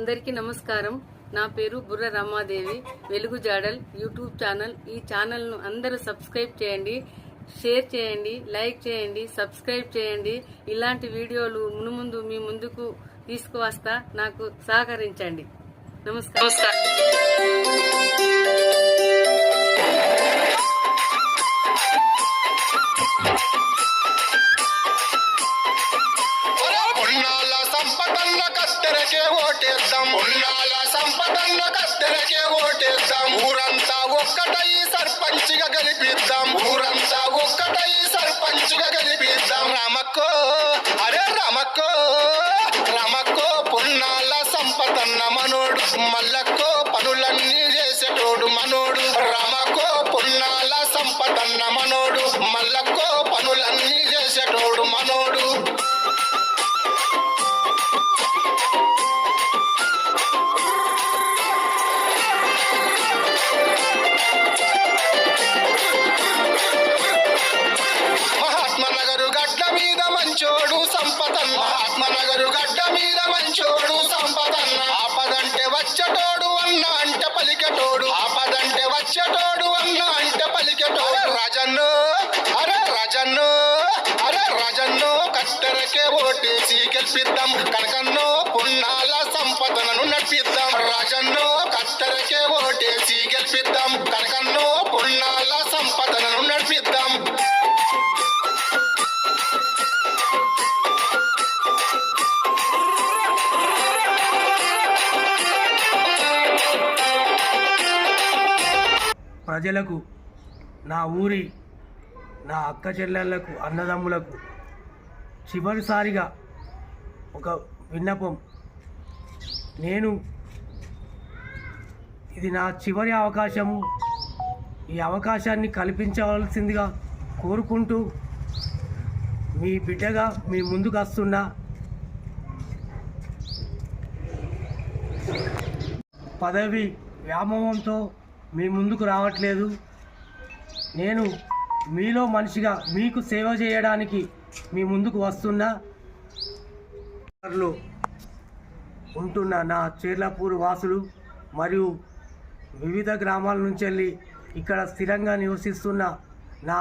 అందరికీ నమస్కారం. నా పేరు బుర్ర రమాదేవి. వెలుగు జాడల్ యూట్యూబ్ ఛానల్. ఈ ఛానల్ను అందరూ సబ్స్క్రైబ్ చేయండి, షేర్ చేయండి, లైక్ చేయండి, సబ్స్క్రైబ్ చేయండి. ఇలాంటి వీడియోలు మునుముందు మీ ముందుకు తీసుకువస్తా. నాకు సహకరించండి. నమస్కారం. సంపదన్న కత్తెరకే ఓటేద్దాం, ఉన్నాల సంపదన్న కత్తెరకే ఓటేద్దాం. ఊరంతా ఒక్కటై సర్పంచిగా గెలిపిద్దాం, ఊరంతా ఒక్కటై సర్పంచిగా గెలిపిద్దాం. రామక్కో అరే రామక్కో, రామక్కో పున్నాల సంపదన్న మనోడు, మల్లక్కో పనులన్నీ చేసేటోడు మనోడు. రామక్కో పున్నాల సంపదన్న మనోడు, మల్లక్కో పనులన్నీ చేసేటోడు మనోడు. మంచోడు సంపదన్న, ఆత్మనగరు గడ్డ మీద మంచోడు సంపదన్న. ఆపదంటే వచ్చేటోడు అన్న అంటే పలికెటోడు, ఆపదంటే వచ్చేటోడు అన్న అంటే పలికెటోడు. రాజన్నో అరే రాజన్నో, అరే రాజన్నో కత్తెరకే ఓటేసి గెలిపిద్దాం, కనకన్నో పున్నాల సంపదనను నడిపిద్దాం. రాజన్నో కత్తెరకే ఓటేసి గెలిపిద్దాం, కనకన్నో పున్నాల సంపదనను నడిపిద్దాం. ప్రజలకు, నా ఊరి నా అక్క చెల్లెళ్లకు, అన్నదమ్ములకు చివరిసారిగా ఒక విన్నపం. ఇది నా చివరి అవకాశము. ఈ అవకాశాన్ని కల్పించవలసిందిగా కోరుకుంటూ మీ బిడ్డగా మీ ముందుకు వస్తున్నా. పదవి వ్యామోహంతో మీ ముందుకు రావట్లేదు. నేను మీలో మనిషిగా మీకు సేవ చేయడానికి మీ ముందుకు వస్తున్నా. ఉంటున్న నా చీర్లపూర్ వాసులు మరియు వివిధ గ్రామాల నుంచి వెళ్ళి ఇక్కడ స్థిరంగా నివసిస్తున్న నా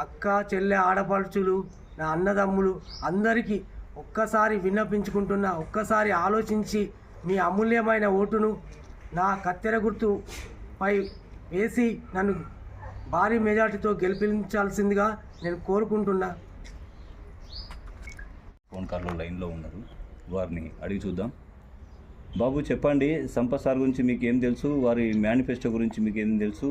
అక్క చెల్లె ఆడపడుచులు, నా అన్నదమ్ములు అందరికీ ఒక్కసారి విన్నపించుకుంటున్నా. ఒక్కసారి ఆలోచించి మీ అమూల్యమైన ఓటును నా కత్తెర గుర్తు పై వేసి నన్ను భారీ మెజార్టీతో గెలిపించాల్సిందిగా నేను కోరుకుంటున్నా. ఫోన్ కాల్లో లైన్లో ఉన్నారు, వారిని అడిగి చూద్దాం. బాబు చెప్పండి, సంపత్ సార్ గురించి మీకు ఏం తెలుసు? వారి మేనిఫెస్టో గురించి మీకు ఏం తెలుసు?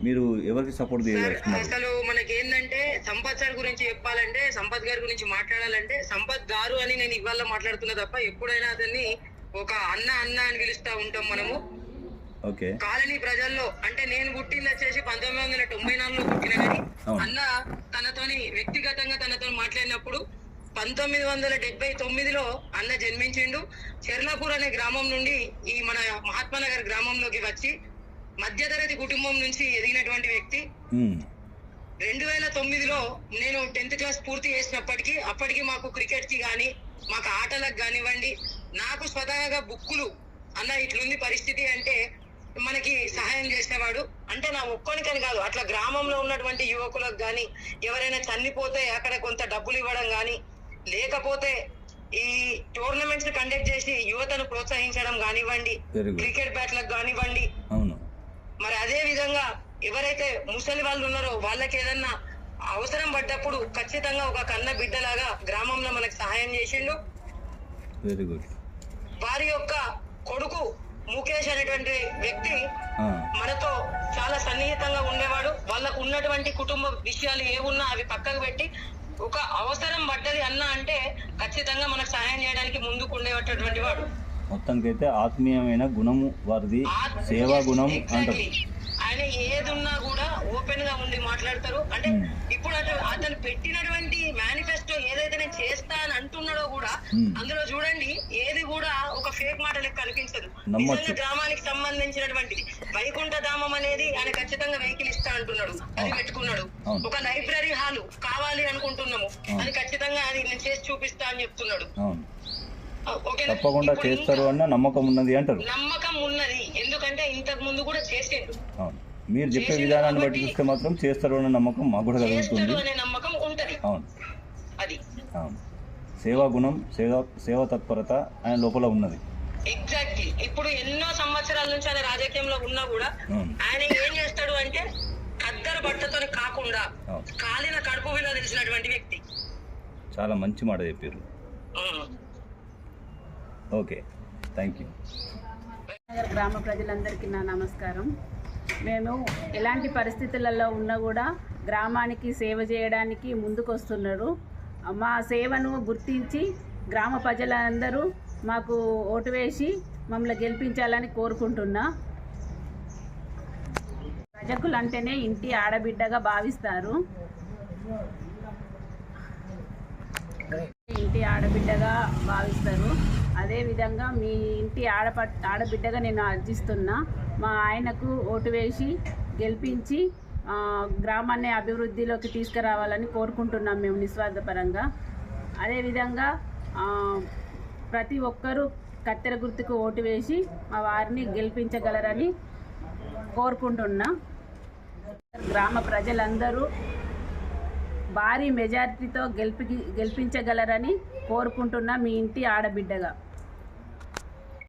మీరు ఎవరికి సపోర్ట్ చేస్తున్నారు? అసలు మనకి ఏంటంటే సంపత్ సార్ గురించి చెప్పాలంటే, సంపత్ గారి గురించి మాట్లాడాలంటే సంపత్ గారు అని నేను ఇవాళ మాట్లాడుతున్నా తప్ప ఎప్పుడైనా అతన్ని ఒక అన్న అన్న అని పిలుస్తా ఉంటాం మనము. కాలనీ ప్రజల్లో అంటే నేను పుట్టింది వచ్చేసి 1994లో పుట్టిన, కానీ అన్న తనతోని వ్యక్తిగతంగా తనతో మాట్లాడినప్పుడు 1979లో అన్న జన్మించిండు. చెర్లాపూర్ అనే గ్రామం నుండి ఈ మన మహాత్మానగర్ గ్రామంలోకి వచ్చి మధ్యతరగతి కుటుంబం నుంచి ఎదిగినటువంటి వ్యక్తి. 2009లో నేను 10th క్లాస్ పూర్తి చేసినప్పటికీ అప్పటికి మాకు క్రికెట్ కి గానీ మాకు ఆటలకు కానివ్వండి, నాకు స్వతహాగా బుక్కులు అన్న ఇట్లుంది పరిస్థితి అంటే మనకి సహాయం చేసేవాడు. అంటే నా ఒక్కనికని కాదు, అట్లా గ్రామంలో ఉన్నటువంటి యువకులకు గాని ఎవరైనా చనిపోతే అక్కడ కొంత డబ్బులు ఇవ్వడం గాని, లేకపోతే ఈ టోర్నమెంట్స్ కండక్ట్ చేసి యువతను ప్రోత్సహించడం కానివ్వండి, క్రికెట్ బ్యాట్లకు కానివ్వండి. మరి అదే విధంగా ఎవరైతే ముసలి వాళ్ళు ఉన్నారో వాళ్ళకి ఏదన్నా అవసరం పడ్డప్పుడు ఖచ్చితంగా ఒక కన్న బిడ్డలాగా గ్రామంలో మనకు సహాయం చేసిండు. Very good. వారి యొక్క కొడుకు ముఖేష్ అనేటువంటి వ్యక్తి మనతో చాలా సన్నిహితంగా ఉండేవాడు. వాళ్ళకు ఉన్నటువంటి కుటుంబ విషయాలు ఏమున్నా అవి పక్కకు పెట్టి ఒక అవసరం పడ్డది అన్న అంటే ఖచ్చితంగా మనకు సహాయం చేయడానికి ముందుకు ఉండేటటువంటి వాడు. మొత్తానికైతే ఆత్మీయమైన గుణము వారిది, సేవా గుణం అంటారు. ఆయన ఏదున్నా కూడా ఓపెన్ గా ఉండి మాట్లాడతారు. అంటే ఇప్పుడు అతను పెట్టినటువంటి మేనిఫెస్టో ఏదైతే నేను చేస్తా అని అంటున్నాడో కూడా అందులో చూడండి, ఏది కూడా ఒక ఫేక్ మాట లెక్క కనిపించదు. నిజంగా గ్రామానికి సంబంధించినటువంటిది. వైకుంఠ ధామం అనేది ఆయన ఖచ్చితంగా వెహికల్ ఇస్తా అంటున్నాడు, అది పెట్టుకున్నాడు. ఒక లైబ్రరీ హాల్ కావాలి అనుకుంటున్నాము, అది ఖచ్చితంగా అది నేను చేసి చూపిస్తా అని చెప్తున్నాడు. ఓకేనా? తప్పకుండా ఇప్పుడు చేస్తారు అన్న నమ్మకం ఉన్నది అంటారు. నమ్మకం ఉన్నది, ఎందుకంటే ఇంతకు ముందు కూడా చేసేండు. అవును, మీరు చెప్పే విధానాన్ని బట్టి చూస్తే మాత్రం చేస్తారు అన్న నమ్మకం మాకు కూడా కలుగుతుంది. చేస్తాడు అనే నమ్మకం ఉంటది. అవును అది అవును, సేవా గుణం, సేవా తత్పరత ఆయన లోపల ఉన్నది. ఎగ్జాక్ట్లీ. ఇప్పుడు ఎన్నో సంవత్సరాల నుంచి ఆయన రాజకీయంలో ఉన్నా కూడా అవును. ఆయన ఏం చేస్తాడు అంటే ఖద్దరు బట్టతో కాకుండా అవును. కాలిన కడుపు విలువ తెలిసినటువంటి వ్యక్తి. చాలా మంచి మాట చెప్పారు. Um. Okay, thank you. Nagar గ్రామ ప్రజలందరికీ నా నమస్కారం. మేము ఎలాంటి పరిస్థితులలో ఉన్నా కూడా గ్రామానికి సేవ చేయడానికి ముందుకొస్తున్నాడు. మా సేవను గుర్తించి గ్రామ ప్రజలందరూ మాకు ఓటు వేసి మమ్మల్ని గెలిపించాలని కోరుకుంటున్నా. ప్రజకులు అంటేనే ఇంటి ఆడబిడ్డగా భావిస్తారు. ఇంటి ఆడబిడ్డగా భావిస్తారు. అదేవిధంగా మీ ఇంటి ఆడబిడ్డగా నేను అర్జిస్తున్నా. మా ఆయనకు ఓటు వేసి గెలిపించి గ్రామాన్ని అభివృద్ధిలోకి తీసుకురావాలని కోరుకుంటున్నాం మేము నిస్వార్థపరంగా. అదేవిధంగా ప్రతి ఒక్కరూ కత్తెర గుర్తుకు ఓటు వేసి మా వారిని గెలిపించగలరని కోరుకుంటున్నా. గ్రామ ప్రజలందరూ భారీ మెజారిటీతో గెలిపించగలరని కోరుకుంటున్నా మీ ఇంటి ఆడబిడ్డగా.